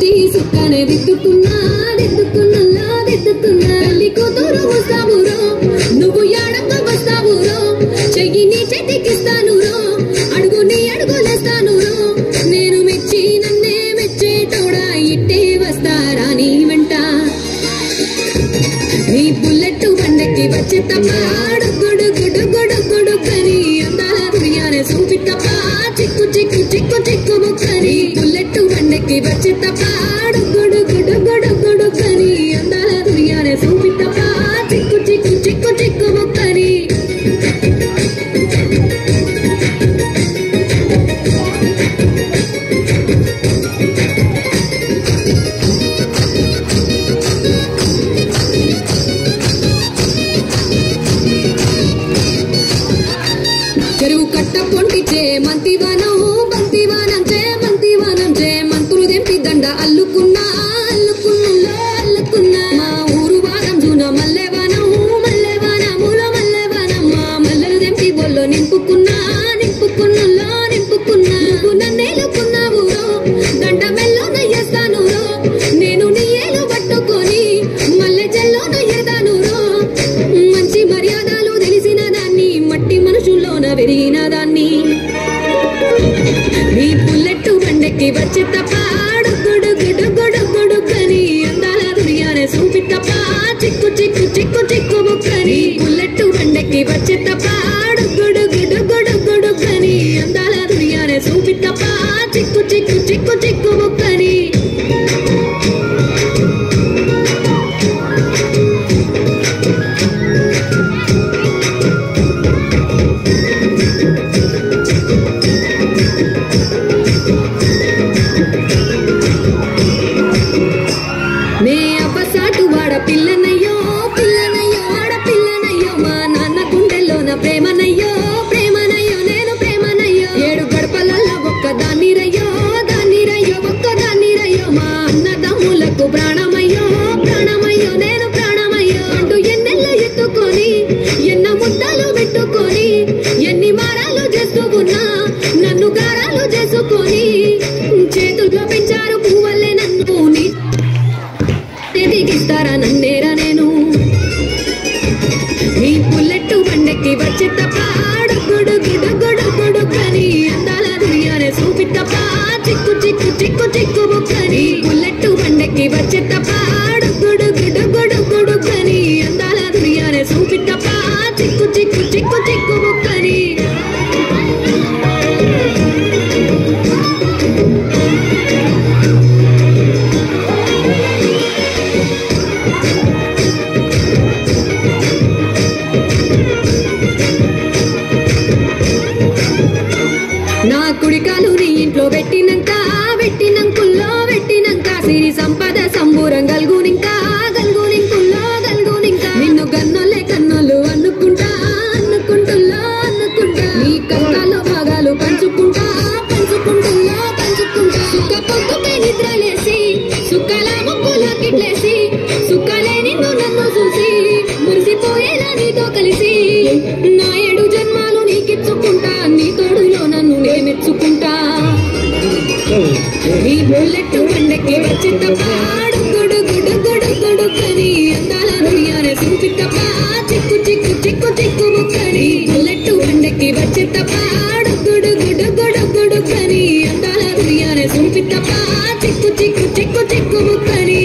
వచ్చి సుక్కనే దిద్దుకున్నా దిద్దుకున్నా దిద్దుకున్నా తల్లి కూతురు వస్తావురో నువ్వు ఎడకు వస్తావురో చెయ్యి నీ చేతికిస్తాను రో అడుగు నీ అడుగులేస్తాను రో నేను మెచ్చి నన్నే మెచ్చేటోడా ఇట్టే వస్తారా నీ వెంట నీ బుల్లెట్ బండకి వచ్చే తప్ప గుడు గుడు గుడు గుడు కని అందాల దునియానే చూపి తప్ప చిక్కు చిక్కు చిక్కు చిక్కు ముక్కని బుల్లెట్ బండకి వచ్చే తప్ప గుడు గుడు గుడు గుడు కని అందాల దునియానే చూపి తప్ప చిక్కు చిక్కు చిక్కు చిక్కు ముక్కని చెరువు కట్ట పొంటిచే మంతివనం బంతివనం చే మంతివనం చే మంతులు దెంపి దండ అల్లుకున్నా అల్లుకున్నా అల్లుకున్నా మా ఊరు వారం జూన మల్లెవనం మల్లెవనములో మల్లెవనం మా మల్లెలు దెంపి బొల్లో నింపుకున్నా నింపుకున్నా నింపుకున్నా నువ్వు నన్నేలుకున్నావు దండ మెల్లో నయ్యేస్తాను నేను నీ ఏలు పట్టుకొని మల్లె చెల్లో నయ్యేదాను మంచి మర్యాదలు తెలిసిన దాన్ని మట్టి మనుషుల్లోన పెరిగిన దాన్ని నీ బుల్లెట్ బండెక్కి వచ్చే తప్ప గుడు గుడు గుడు గుడు కని అందాల దునియానే చూపి తప్ప చిక్కు చిక్కు చిక్కు చిక్కు ముక్కని బుల్లెట్ బండెక్కి వచ్చే తప్ప గుడు గుడు గుడు గుడు కని అందాల దునియానే చూపి తప్ప చిక్కు చిక్కు చిక్కు చిక్కు ముక్కని నే అబ్బసాటు వాడ పిల్లనయ్యో పిల్లనయ్యో ఆడ పిల్లనయ్యో మా నాన్న గుండెల్లోన ప్రేమనయ్యో ప్రేమనయ్యో నేను ప్రేమనయ్యో ఏడు గడపలలో ఒక్కదాన్ని రయ్యో దాన్ని రయ్యో ఒక్కదాన్ని రయ్యో మా అన్నదమ్ములకు ప్రాణమయ్యో ప్రాణమయ్యో నేను ప్రాణమయ్యో అంటూ ఎన్నెల్లో ఎత్తుకొని ఎన్న ముద్దలు పెట్టుకొని ఎన్ని మారాలు చేస్తూ ఉన్నా నన్ను గారాలు చేసుకొని చేతుల్లో పెంచారు పువ్వల్లే నన్ను దిగిస్తారా నన్నేరా నేను నీ బుల్లెట్ బండెక్కి వచ్చే తప్ప గుడు గుడు గుడు గుడు కని అందాల దునియానే చూపి తప్ప చిక్కు చిక్కు చిక్కు చిక్కు ముక్కని బుల్లెట్ బండెక్కి వచ్చే తప్ప గుడు గుడు గుడు గుడు కని అందాల దునియానే చూపి తప్ప చిక్కు చిక్కు చిక్కు చిక్కు ముక్కని నా కుడికాలు నీ ఇంట్లో పెట్టినంక పెట్టినంకుల్లో పెట్టినంక సిరి సంపద సంబూరం గల్గునింకా గల్గునింకుల్లో గల్గునింకా నిన్ను గన్నోలే కన్నోలు అనుకుంటా అనుకుంటుల్లో అనుకుంటా నీ కష్టాల్లో భాగాలు పంచుకుంటా పంచుకుంటుల్లో పంచుకుంటా సుఖ పొద్దుపై నిద్రలేసి సుఖాల ముక్కులో కిట్లేసి సుఖాలే నిన్ను నన్ను చూసి మురిసిపోయేలా నీతో కలిసి నా 7 జన్మాలు నీకిచ్చుకుంటా నీ తోడులో నన్ను నే మెచ్చుకుంటా నీ బుల్లెట్ బండెక్కి వచ్చే తప్ప గుడు గుడు గుడు గుడు కని అందాల దునియానే చూపి తప్ప చిక్కు చిక్కు చిక్కు చిక్కు ముక్కని బుల్లెట్ బండెక్కి వచ్చే తప్ప గుడు గుడు గుడు గుడు కని అందాల దునియానే చూపి తప్ప చిక్కు చిక్కు చిక్కు చిక్కు ముక్కని